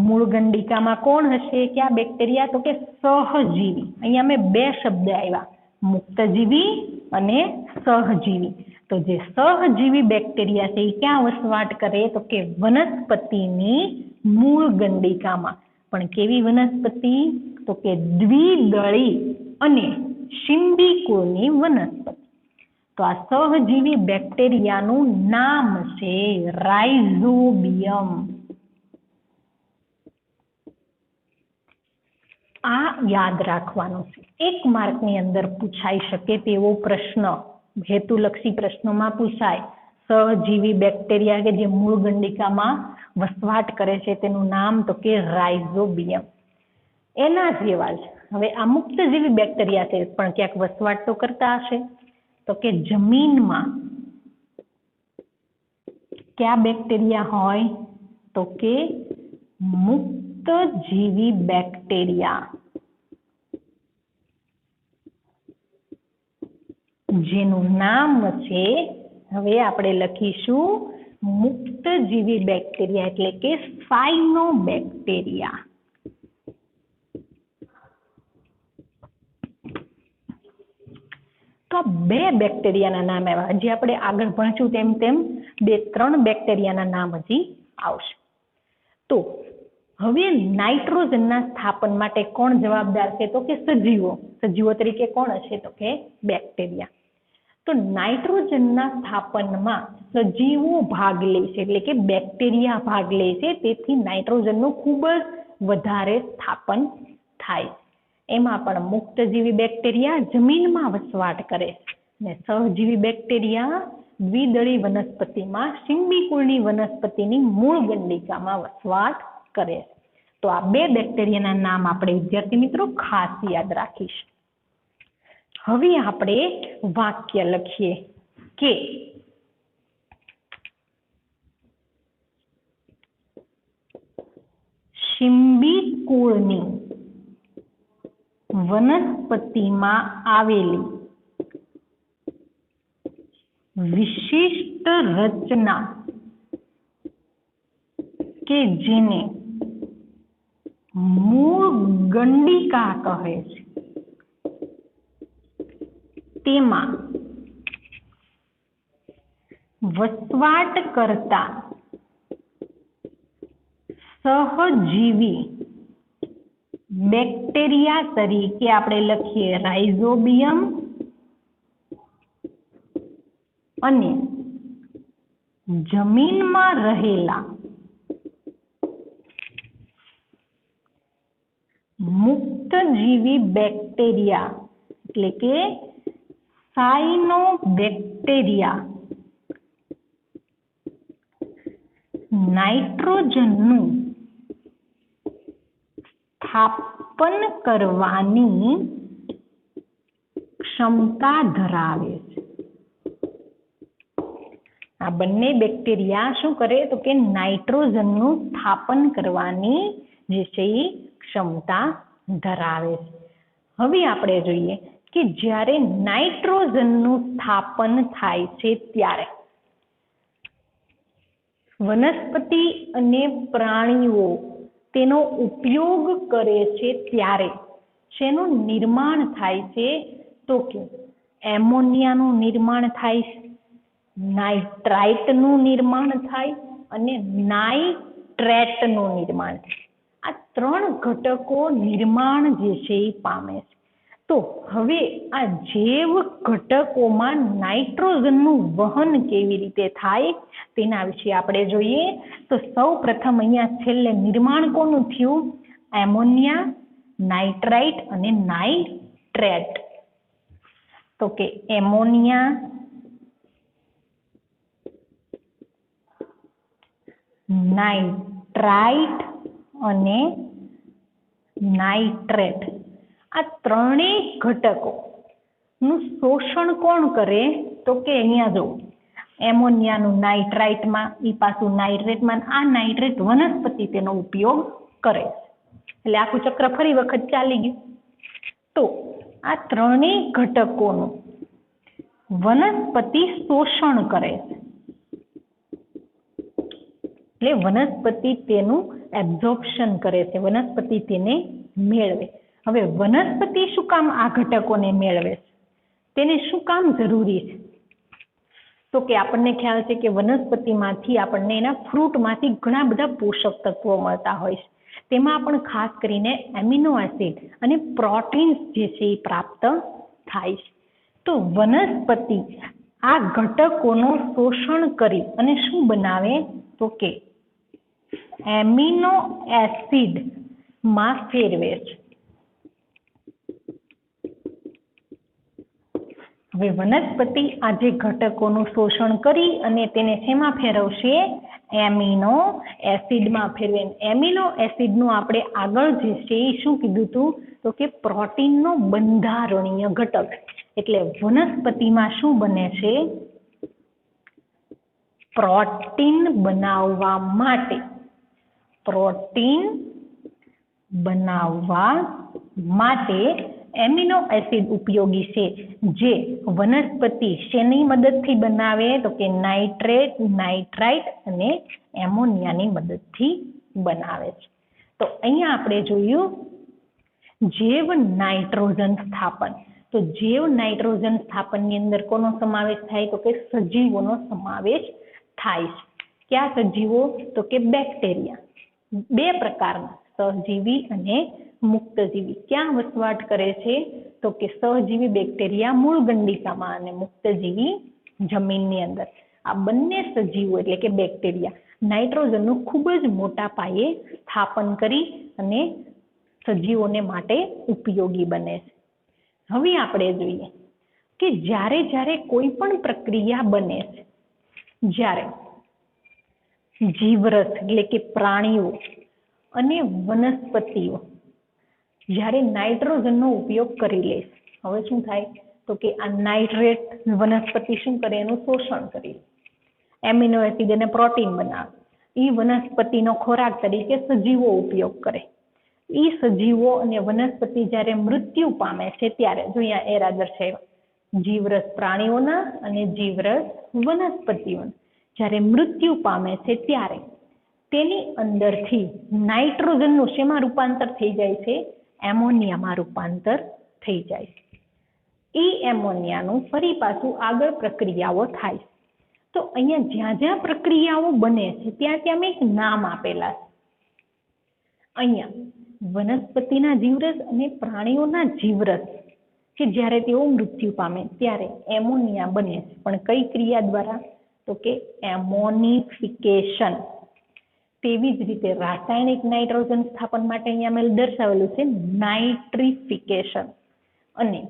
મૂળ ગંડિકામાં કોણ હશે? કયા બેક્ટેરિયા? તો કે સહજીવી. અહીંયા મેં બે શબ્દ આવ્યા, મુક્તજીવી અને સહજીવી. તો જે સહજીવી બેક્ટેરિયા છે એ ક્યાં વસવાટ કરે? તો કે વનસ્પતિની મૂળ ગંડિકામાં. પણ કેવી વનસ્પતિ? તો કે દ્વિદળી અને શિંબી કુળની વનસ્પતિ. તો આ સહજીવી બેક્ટેરિયાનું નામ છે રાઇઝોબિયમ. આ યાદ રાખવાનું છે. 1 માર્કની અંદર પૂછાઈ શકે તેવો પ્રશ્ન, હેતુલક્ષી પ્રશ્નોમાં પૂછાય. સહજીવી બેક્ટેરિયા કે જે મૂળ ગંડિકામાં વસવાટ કરે છે તેનું નામ તો કે રાઇઝોબિયમ. એના જેવા જ હવે આ મુક્તજીવી બેક્ટેરિયા છે પણ ક્યાંક વસવાટ તો કરતા હશે. તો કે જમીનમાં કયા બેક્ટેરિયા હોય? તો કે મુક્તજીવી બેક્ટેરિયા, જેનું નામ છે, હવે આપણે લખીશું મુક્તજીવી બેક્ટેરિયા એટલે કે સાયનોબેક્ટેરિયા. તો 2 બેક્ટેરિયાના નામ આવ્યા. હજી આપણે આગળ ભણશું તેમ 2-3 બેક્ટેરિયાના નામ હજી આવશે. તો હવે નાઇટ્રોજનના સ્થાપન માટે કોણ જવાબદાર છે? તો કે સજીવો. સજીવો તરીકે કોણ હશે? તો કે બેક્ટેરિયા. તો નાઇટ્રોજનના સ્થાપનમાં સજીવો ભાગ લે છે એટલે કે બેક્ટેરિયા ભાગ લે છે, તેથી નાઇટ્રોજનનું ખૂબ જ વધારે સ્થાપન થાય. એમાં પણ મુક્તજીવી બેક્ટેરિયા જમીનમાં વસવાટ કરે છે અને સહજીવી બેક્ટેરિયા દ્વિદળી વનસ્પતિમાં શિંબી કુળની વનસ્પતિની મૂળ ગંડિકામાં વસવાટ કરે છે. તો આ 2 બેક્ટેરિયાના નામ આપણે વિદ્યાર્થી મિત્રો ખાસ યાદ રાખીશું. હવે આપણે વાક્ય લખીએ કે શિંબી કુળની વનસ્પતિમાં આવેલી વિશિષ્ટ રચના કે જેને મૂળ ગંડિકા કહે છે, તેમાં વસવાટ કરતા સહજીવી બેક્ટેરિયા તરીકે આપણે લખીએ રાઇઝોબિયમ અને જમીનમાં રહેલા મુક્તજીવી બેક્ટેરિયા એટલે કે સાયનોબેક્ટેરિયા નાઇટ્રોજનનું સ્થાપન કરવાની ક્ષમતા ધરાવે છે. આ બંને બેક્ટેરિયા શું કરે? તો કે નાઇટ્રોજનનું સ્થાપન કરવાની જે છે એ ક્ષમતા ધરાવે છે. હવે આપણે જોઈએ કે જ્યારે નાઇટ્રોજનનું સ્થાપન થાય છે ત્યારે વનસ્પતિ અને પ્રાણીઓ તેનો ઉપયોગ કરે છે ત્યારે શેનું નિર્માણ થાય છે? તો કે એમોનિયાનું નિર્માણ થાય છે, નાઇટ્રાઇટનું નિર્માણ થાય અને નાઇટ્રેટનું નિર્માણ થાય. આ 3 ઘટકો નિર્માણ જે છે એ પામે છે. તો હવે આ જૈવ ઘટકોમાં નાઇટ્રોજનનું વહન કેવી રીતે થાય તેના વિશે આપણે જોઈએ. તો સૌ પ્રથમ અહીંયા છેલ્લે નિર્માણ કોનું થયું? એમોનિયા, નાઇટ્રાઇટ અને નાઇટ્રેટ. તો કે એમોનિયા, નાઇટ્રાઇટ અને નાઇટ્રેટ આ ત્રણેય ઘટકોનું શોષણ કોણ કરે? તો કે અહીંયા જો એમોનિયાનું નાઇટ્રાઇટમાં, એ પાછું નાઇટ્રેટમાં, આ નાઇટ્રેટ વનસ્પતિ તેનો ઉપયોગ કરે. એટલે આખું ચક્ર ફરી વખત ચાલી ગયું. તો આ ત્રણેય ઘટકોનું વનસ્પતિ શોષણ કરે છે. એટલે વનસ્પતિ તેનું એબ્ઝોર્પ્શન કરે છે, વનસ્પતિ તેને મેળવે. હવે વનસ્પતિ શું કામ આ ઘટકોને મેળવે છે? તેને શું કામ જરૂરી છે? તો કે આપણને ખ્યાલ છે કે વનસ્પતિમાંથી આપણને એના ફ્રૂટમાંથી ઘણા બધા પોષક તત્વો મળતા હોય છે. તેમાં પણ ખાસ કરીને એમિનો એસિડ અને પ્રોટીન્સ જે છે એ પ્રાપ્ત થાય છે. તો વનસ્પતિ આ ઘટકોનું શોષણ કરી અને શું બનાવે તો કે એમિનો એસિડ માં ફેરવે છે. હવે વનસ્પતિ આ જે ઘટકોનું શોષણ કરી અને તેને શેમાં ફેરવશે? એમિનો એસિડમાં ફેરવે. એમિનો એસિડનું આપણે આગળ જે છે એ શું કીધું હતું તો કે પ્રોટીનનો બંધારણીય ઘટક. એટલે વનસ્પતિમાં શું બને છે? પ્રોટીન બનાવવા માટે એમિનો એસિડ ઉપયોગી છે, જે વનસ્પતિ શેની મદદથી બનાવે તો કે નાઇટ્રેટ, નાઇટ્રાઇટ અને એમોનિયાની મદદથી બનાવે છે. તો અહીંયા આપણે જોયું જૈવ નાઇટ્રોજન સ્થાપન. તો જૈવ નાઇટ્રોજન સ્થાપનની અંદર કોનો સમાવેશ થાય તો કે સજીવોનો સમાવેશ થાય છે. કયા સજીવો તો કે બેક્ટેરિયા. બે પ્રકારના, સહજીવી અને મુક્તજીવી. ક્યાં વસવાટ કરે છે તો કે સહજીવી બેક્ટેરિયા મૂળગંડિકામાં અને મુક્તજીવી જમીનની અંદર. આ બંને સજીવો એટલે કે બેક્ટેરિયા નાઇટ્રોજનનું ખૂબ જ મોટા પાયે સ્થાપન કરી અને સજીવોને માટે ઉપયોગી બને છે. હવે આપણે જોઈએ કે જ્યારે કોઈ પણ પ્રક્રિયા બને છે, જ્યારે જીવરસ એટલે કે પ્રાણીઓ અને વનસ્પતિઓ જ્યારે નાઇટ્રોજનનો ઉપયોગ કરી લે, હવે શું થાય તો કે આ નાઇટ્રેટ વનસ્પતિ શું કરે? એનું શોષણ કરી એમિનો એસિડ અને પ્રોટીન બનાવે. એ વનસ્પતિનો ખોરાક તરીકે સજીવો ઉપયોગ કરે. એ સજીવો અને વનસ્પતિ જ્યારે મૃત્યુ પામે છે ત્યારે જો અહીંયા એરા દર્શાવ્યા, જીવરસ પ્રાણીઓના અને જીવરસ વનસ્પતિઓના જ્યારે મૃત્યુ પામે છે ત્યારે તેની અંદરથી નાઇટ્રોજનનું શેમાં રૂપાંતર થઈ જાય છે? એમોનિયામાં રૂપાંતર થઈ જાય છે. એ એમોનિયાનું ફરી પાછું આગળ પ્રક્રિયાઓ થાય. તો અહીંયા જ્યાં જ્યાં પ્રક્રિયાઓ બને છે ત્યાં મેં એક નામ આપેલા છે. અહીંયા વનસ્પતિના જીવરસ અને પ્રાણીઓના જીવરસ કે જ્યારે તેઓ મૃત્યુ પામે ત્યારે એમોનિયા બને છે, પણ કઈ ક્રિયા દ્વારા તો કે એમોનિફિકેશન. તેવી જ રીતે રાસાયણિક નાઇટ્રોજન સ્થાપન માટે અહીંયા મેં દર્શાવેલું છે નાઇટ્રિફિકેશન, અને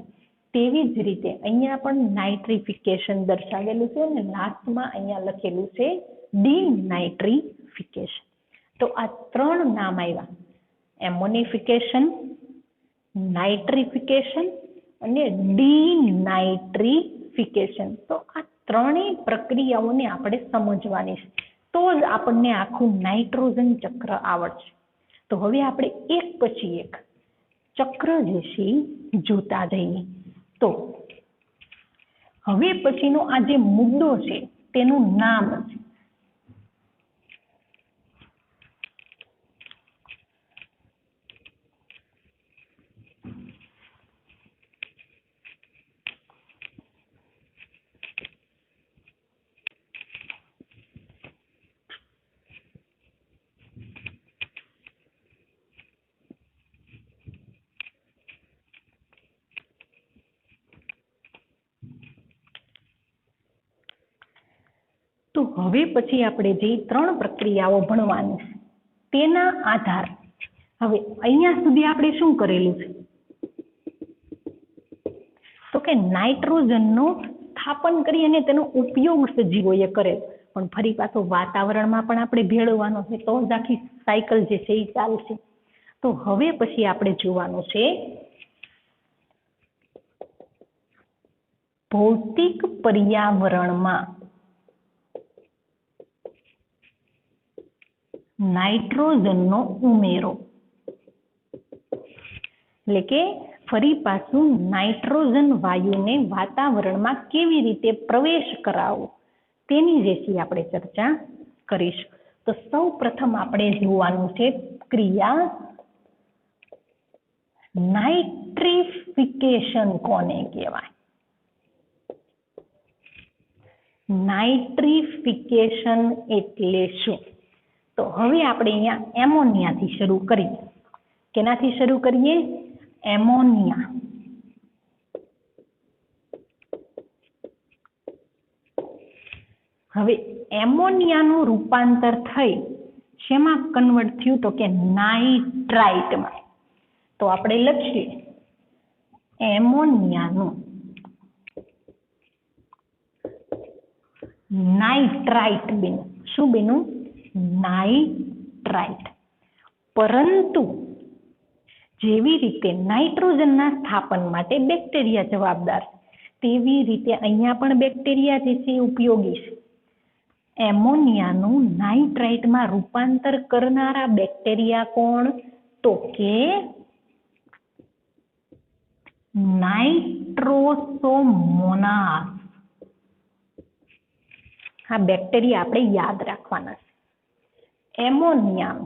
તેવી જ રીતે અહીંયા પણ નાઇટ્રિફિકેશન દર્શાવેલું છે અને લાસ્ટમાં અહીંયા લખેલું છે ડિનાઇટ્રિફિકેશન. તો આ ત્રણ નામ આવ્યા: એમોનિફિકેશન, નાઇટ્રિફિકેશન અને ડિનાઇટ્રિફિકેશન. તો આ ત્રણેય પ્રક્રિયાઓને આપણે સમજવાની છે, તો જ આપણને આખું નાઇટ્રોજન ચક્ર આવડશે. તો હવે આપણે એક પછી એક ચક્ર જે છે જોતા જઈએ. તો હવે પછીનો આ જે મુદ્દો છે તેનું નામ છે તો હવે પછી આપણે જે ત્રણ પ્રક્રિયાઓ ભણવાની છે તેના આધાર, હવે અહીંયા સુધી આપણે શું કરેલું છે તો કે નાઇટ્રોજનનો સ્થાપન કરી અને તેનો ઉપયોગ સજીવોએ કરે, પણ ફરી પાછો વાતાવરણમાં પણ આપણે ભેળવવાનો છે તો જ આખી સાયકલ જે છે એ ચાલશે. તો હવે પછી આપણે જોવાનું છે ભૌતિક પર્યાવરણમાં નાઇટ્રોજનનો ઉમેરો, એટલે કે ફરી પાછું નાઇટ્રોજન વાયુને વાતાવરણમાં કેવી રીતે પ્રવેશ કરાવવો તેની જે છે આપણે ચર્ચા કરીશું. તો સૌ પ્રથમ આપણે જોવાનું છે ક્રિયા નાઇટ્રિફિકેશન કોને કહેવાય. નાઇટ્રિફિકેશન એટલે શું? તો હવે આપણે અહીંયા એમોનિયાથી શરૂ કરીએ. કેનાથી શરૂ કરીએ? એમોનિયા. હવે એમોનિયાનું રૂપાંતર થઈ શેમાં કન્વર્ટ થયું? તો કે નાઇટ્રાઇટમાં. તો આપણે લખીએ એમોનિયાનું નાઇટ્રાઇટ બન્યું. શું બન્યું? નાઇટ્રાઇટ. પરંતુ જેવી રીતે નાઇટ્રોજનના સ્થાપન માટે બેક્ટેરિયા જવાબદાર, તેવી રીતે અહીંયા પણ બેક્ટેરિયા જે છે ઉપયોગી છે. એમોનિયાનું નાઇટ્રાઇટમાં રૂપાંતર કરનારા બેક્ટેરિયા કોણ? તો કે નાઇટ્રોસોમોનાસ. આ બેક્ટેરિયા આપણે યાદ રાખવાના છે. એમોનિયા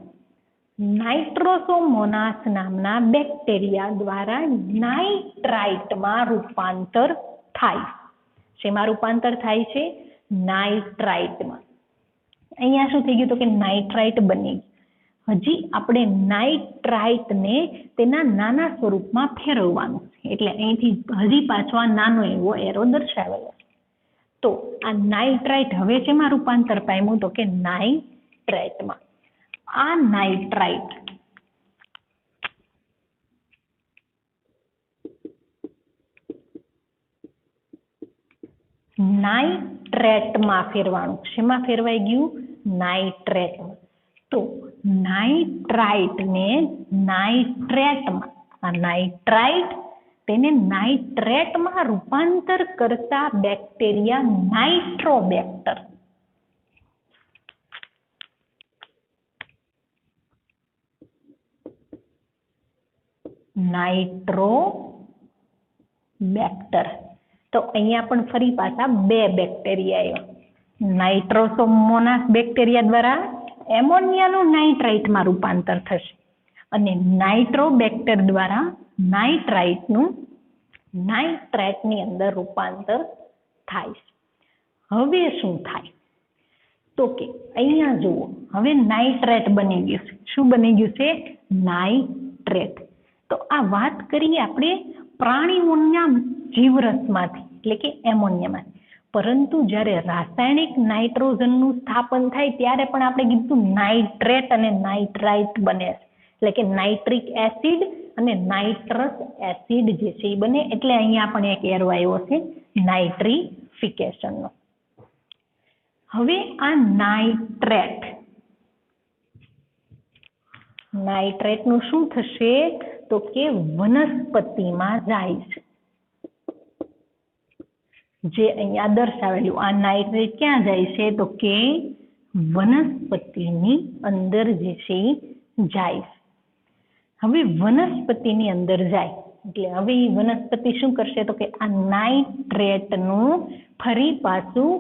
નાઇટ્રોસોમોનાસ નામના બેક્ટેરિયા દ્વારા નાઇટ્રાઇટમાં રૂપાંતર થાય. શેમાં રૂપાંતર થાય છે? નાઇટ્રાઇટમાં. અહીંયા શું થઈ ગયું? તો કે નાઇટ્રાઇટ બની ગયું. હજી આપણે નાઇટ્રાઇટને તેના નાના સ્વરૂપમાં ફેરવવાનું છે. એટલે અહીંથી હજી પાછો આ નાનો એવો એરો દર્શાવેલો છે. તો આ નાઇટ્રાઇટ હવે શેમાં રૂપાંતર પામ્યું? તો કે નાઇટ્રેટમાં. આ નાઇટ્રાઇટ નાઇટ્રેટમાં ફેરવાનું. શેમાં ફેરવાઈ ગયું? નાઇટ્રેટમાં. તો નાઇટ્રાઇટને નાઇટ્રેટમાં, આ નાઇટ્રાઇટ તેને નાઇટ્રેટમાં રૂપાંતર કરતા બેક્ટેરિયા નાઇટ્રોબેક્ટર. નાઇટ્રોબેક્ટર. તો અહીંયા પણ ફરી પાછા બે બેક્ટેરિયા આવ્યા. નાઇટ્રોસોમોનાસ બેક્ટેરિયા દ્વારા એમોનિયાનું નાઇટ્રાઇટમાં રૂપાંતર થશે અને નાઇટ્રોબેક્ટર દ્વારા નાઇટ્રાઇટનું નાઇટ્રેટની અંદર રૂપાંતર થાય છે. હવે શું થાય? તો કે અહીંયા જુઓ, હવે નાઇટ્રેટ બની ગયું છે. શું બની ગયું છે? નાઇટ્રેટ. તો આ વાત કરીએ આપણે પ્રાણીઓના જીવરસમાંથી, એટલે કે એમોનિયામાંથી. પરંતુ જ્યારે રાસાયણિક નાઇટ્રોજનનું સ્થાપન થાય ત્યારે પણ આપણે કીધું નાઇટ્રેટ અને નાઇટ્રાઇટ બને છે. એટલે કે નાઇટ્રિક એસિડ અને નાઇટ્રસ એસિડ જે છે એ બને. એટલે અહીંયા પણ એક એરો આવ્યો છે નાઇટ્રિફિકેશનનો. હવે આ નાઇટ્રેટનું શું થશે? તો કે વનસ્પતિમાં જાય છે. જે અહીંયા દર્શાવેલું આ નાઇટ્રેટ ક્યાં જાય છે? તો કે વનસ્પતિની અંદર જે છે જાય છે. હવે વનસ્પતિની અંદર જાય એટલે હવે એ વનસ્પતિ શું કરશે? તો કે આ નાઇટ્રેટનું ફરી પાછું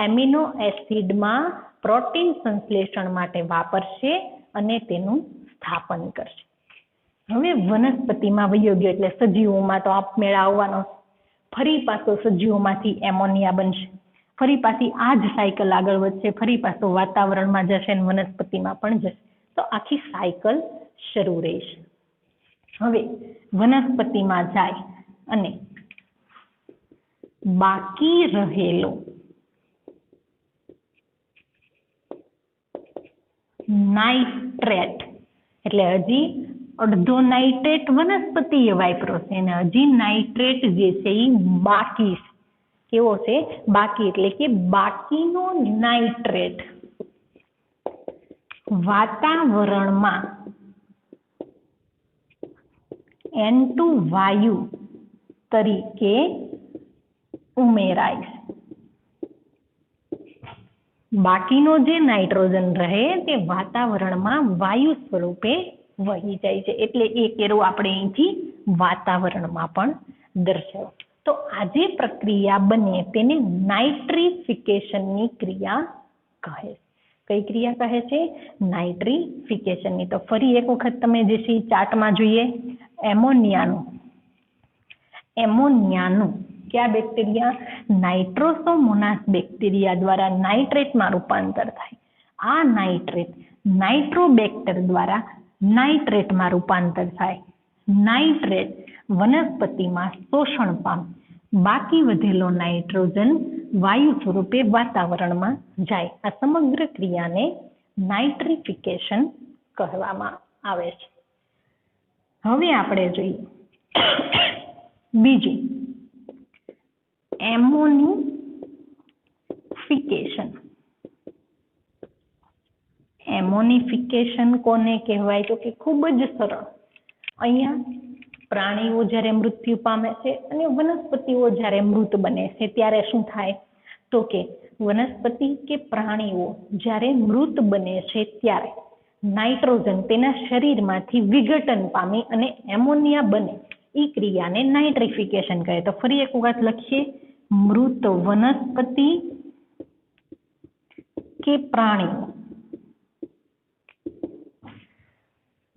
એમિનો એસિડમાં પ્રોટીન સંશ્લેષણ માટે વાપરશે અને તેનું સ્થાપન કરશે. હવે વનસ્પતિમાં વયો ગયો એટલે સજીવોમાં તો આપમેળે આવવાનો. ફરી પાછો સજીવોમાંથી એમોનિયા બનશે. ફરી પાછી આ જ સાયકલ આગળ વધશે. ફરી પાછો વાતાવરણમાં જશે અને વનસ્પતિમાં પણ જશે. તો આખી સાયકલ શરૂ રહેશે. હવે વનસ્પતિમાં જાય અને બાકી રહેલો નાઇટ્રેટ, એટલે હજી અડધો નાઇટ્રેટ વનસ્પતિએ વાપર્યો છે અને હજી નાઇટ્રેટ જે છે એ બાકી છે. કેવો છે? બાકી. એટલે કે બાકીનો નાઇટ્રેટ વાતાવરણમાં N2 વાયુ તરીકે ઉમેરાય છે. બાકીનો જે નાઇટ્રોજન રહે તે વાતાવરણમાં વાયુ સ્વરૂપે વહી જાય છે. એટલે એક એરો આપણે અહીંથી વાતાવરણમાં પણ દર્શાવ્યો. તો આ જે પ્રક્રિયા બને તેને નાઇટ્રિફિકેશનની ક્રિયા કહે છે. કઈ ક્રિયા કહે છે? નાઇટ્રિફિકેશનની. તો ફરી એક વખત તમે જે છે ચાર્ટમાં જોઈએ. એમોનિયાનું क्या બેક્ટેરિયા? નાઇટ્રોસોમોનાસ બેક્ટેરિયા દ્વારા નાઇટ્રેટમાં રૂપાંતર થાય. આ નાઇટ્રેટ નાઇટ્રોબેક્ટર દ્વારા નાઇટ્રેટમાં રૂપાંતર થાય. નાઇટ્રેટ વનસ્પતિમાં શોષણ પામે, બાકી વધેલો નાઇટ્રોજન વાયુ સ્વરૂપે વાતાવરણમાં જાય. આ સમગ્ર ક્રિયાને નાઇટ્રિફિકેશન કહેવામાં આવે છે. હવે આપણે જોઈએ બીજું, એમોનિફિકેશન. એમોનિફિકેશન કોને કહેવાય? તો કે ખૂબ જ સરળ. અહીંયા પ્રાણીઓ જ્યારે મૃત્યુ પામે છે અને વનસ્પતિઓ જ્યારે મૃત બને છે ત્યારે શું થાય? તો કે વનસ્પતિ કે પ્રાણીઓ જ્યારે મૃત બને છે ત્યારે નાઇટ્રોજન તેના શરીરમાંથી વિઘટન પામી અને એમોનિયા બને. એ ક્રિયાને નાઇટ્રિફિકેશન કહે. તો ફરી એક વખત લખીએ, મૃત વનસ્પતિ કે પ્રાણીઓ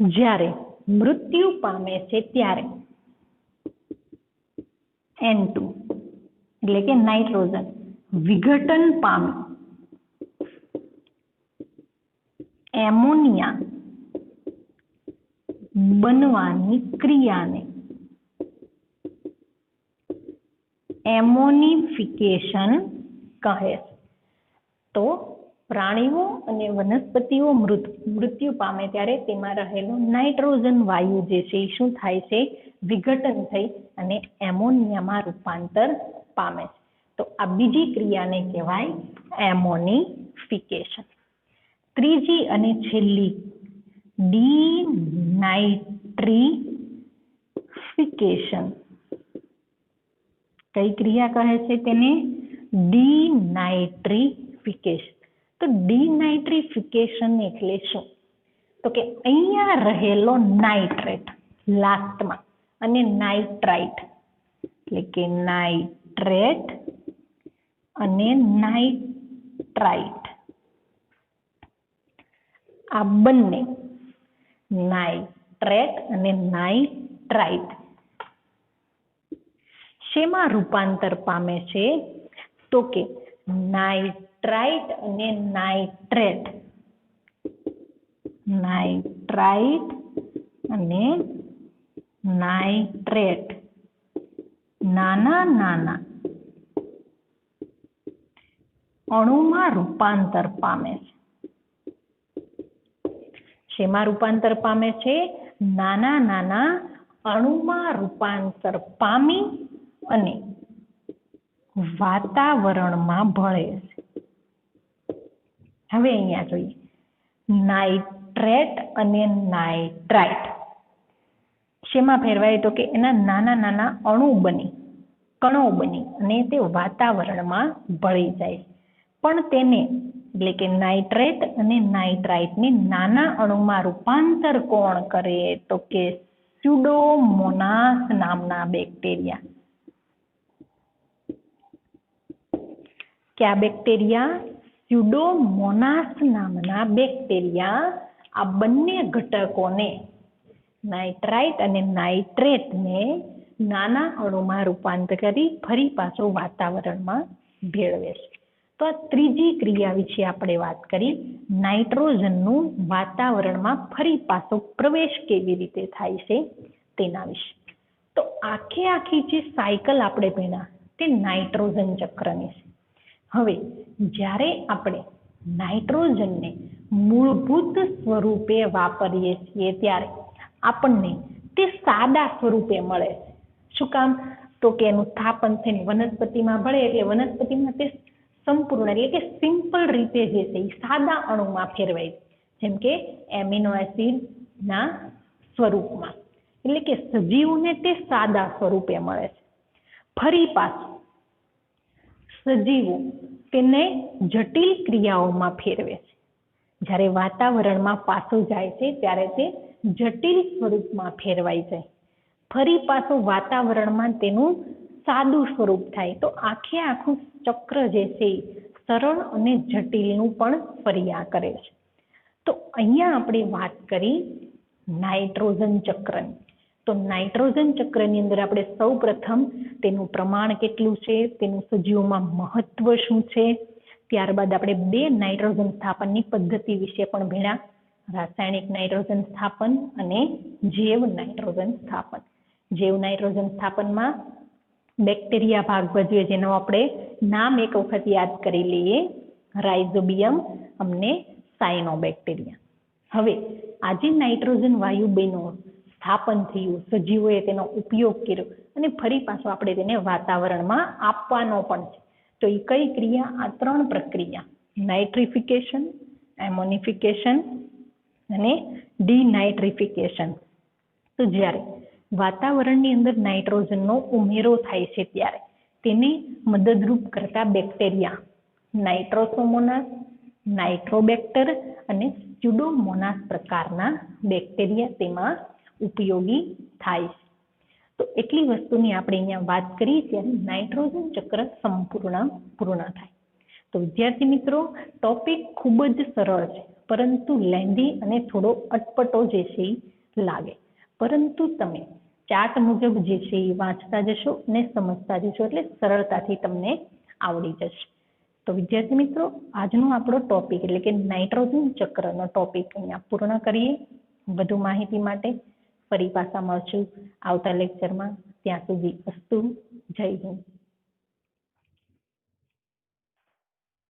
જ્યારે મૃત્યુ પામે છે ત્યારે N2 એટલે કે નાઇટ્રોજન વિઘટન પામી એમોનિયા બનવાની ક્રિયાને એમોનિફિકેશન કહે છે. તો પ્રાણીઓ અને વનસ્પતિઓ મૃત્યુ પામે ત્યારે તેમાં રહેલો નાઇટ્રોજન વાયુ જે છે એ શું થાય છે? વિઘટન થઈ અને એમોનિયામાં રૂપાંતર પામે છે. તો આ બીજી ક્રિયાને કહેવાય એમોનિફિકેશન. ત્રીજી અને છેલ્લી ડિનાઇટ્રિફિકેશન. કઈ ક્રિયા કહે છે તેને? ડિનાઇટ્રિફિકેશન. તો ડિનાઇટ્રિફિકેશન એટલે શું? તો કે અહીંયા રહેલો નાઇટ્રેટ લાસ્ટમાં અને નાઇટ્રાઇટ એટલે કે નાઇટ્રેટ અને નાઇટ્રાઇટ આ બંને નાઇટ્રેટ અને નાઇટ્રાઇટ શેમાં રૂપાંતર પામે છે? તો કે નાઇટ્રાઇટ અને નાઇટ્રેટ, નાઇટ્રાઇટ અને નાઇટ્રેટ નાના નાના અણુમાં રૂપાંતર પામે છે. શેમાં રૂપાંતર પામે છે? નાના નાના અણુમાં રૂપાંતર પામી અને વાતાવરણમાં ભળે છે. હવે અહીંયા જોઈએ, નાઇટ્રેટ અને નાઇટ્રાઇટ શેમાં ફેરવાય? તો કે એના નાના નાના અણુ બની, કણો બની અને તે વાતાવરણમાં ભળી જાય. પણ તેને એટલે કે નાઇટ્રેટ અને નાઇટ્રાઇટને નાના અણુમાં રૂપાંતર કોણ કરે? તો કે સ્યુડોમોનાસ નામના બેક્ટેરિયા. કયા બેક્ટેરિયા? સ્યુડોમોનાસ નામના બેક્ટેરિયા આ બંને ઘટકોને નાઇટ્રાઇટ અને નાઇટ્રેટને નાના અણુમાં રૂપાંતર કરી ફરી પાછો વાતાવરણમાં ભેળવે છે. તો આ ત્રીજી ક્રિયા વિશે આપણે વાત કરી, નાઇટ્રોજનનું વાતાવરણમાં ફરી પાછો પ્રવેશ કેવી રીતે થાય છે તેના વિશે. તો આખી જે સાયકલ આપણે ભણ્યા તે નાઇટ્રોજન ચક્રની છે. હવે જ્યારે આપણે નાઇટ્રોજનને મૂળભૂત સ્વરૂપે વાપરીએ છીએ ત્યારે આપણને તે સાદા સ્વરૂપે મળે છે. શું કામ? તો કે એનું સ્થાપન થઈને વનસ્પતિમાં ભળે એટલે વનસ્પતિમાં તે સંપૂર્ણ એટલે કે સિમ્પલ રીતે જે છે એ સાદા અણુમાં ફેરવાય, જેમ કે એમિનો એસિડના સ્વરૂપમાં, એટલે કે સજીવને તે સાદા સ્વરૂપે મળે છે. ફરી પાછું સજીવો તેને જટિલ ક્રિયાઓમાં ફેરવે છે. જ્યારે વાતાવરણમાં પાછું જાય છે ત્યારે તે જટિલ સ્વરૂપમાં ફેરવાઈ જાય, ફરી પાછું વાતાવરણમાં તેનું સાદું સ્વરૂપ થાય. તો આખું ચક્ર જે છે સરળ અને જટિલનું પણ ફર્યા કરે છે. તો અહીંયા આપણે વાત કરી નાઇટ્રોજન ચક્રની. તો નાઇટ્રોજન ચક્રની અંદર આપણે સૌ પ્રથમ તેનું પ્રમાણ કેટલું છે, તેનું સજીવોમાં મહત્વ શું છે, ત્યારબાદ આપણે 2 નાઇટ્રોજન સ્થાપનની પદ્ધતિ વિશે પણ ભણ્યા, રાસાયણિક નાઇટ્રોજન સ્થાપન અને જૈવ નાઇટ્રોજન સ્થાપન. જૈવ નાઇટ્રોજન સ્થાપનમાં બેક્ટેરિયા ભાગ ભજવે, જેનો આપણે નામ એક વખત યાદ કરી લઈએ, રાઇઝોબિયમ અને સાયનોબેક્ટેરિયા. હવે આજે નાઇટ્રોજન વાયુ બેનું સ્થાપન થયું, સજીવોએ તેનો ઉપયોગ કર્યો અને ફરી પાછો આપણે તેને વાતાવરણમાં આપવાનો પણ છે. તો એ કઈ ક્રિયા? આ 3 પ્રક્રિયા, નાઇટ્રિફિકેશન, એમોનિફિકેશન અને ડીનાઇટ્રિફિકેશન. તો જ્યારે વાતાવરણની અંદર નાઇટ્રોજનનો ઉમેરો થાય છે ત્યારે તેને મદદરૂપ કરતા બેક્ટેરિયા નાઇટ્રોસોમોનાસ, નાઇટ્રોબેક્ટર અને સ્યુડોમોનાસ પ્રકારના બેક્ટેરિયા તેમાં ઉપયોગી થાય છે. તો એટલી વસ્તુની આપણે અહીંયા વાત કરીએ ત્યારે નાઇટ્રોજન ચક્ર પૂર્ણ થાય. તો વિદ્યાર્થી મિત્રો, ટોપિક ખૂબ જ સરળ છે, પરંતુ લેન્ધી અને થોડો અટપટો જે છે એ લાગે, પરંતુ તમે ચાર્ટ મુજબ જે છે એ વાંચતા જશો અને સમજતા જશો એટલે સરળતાથી તમને આવડી જશે. તો વિદ્યાર્થી મિત્રો, આજનો આપણો ટોપિક એટલે કે નાઇટ્રોજન ચક્રનો ટોપિક અહીંયા પૂર્ણ કરીએ. વધુ માહિતી માટે ફરી પાછા મળશું આવતા લેક્ચરમાં. ત્યાં સુધી અસ્તુ. જય હિન્દ.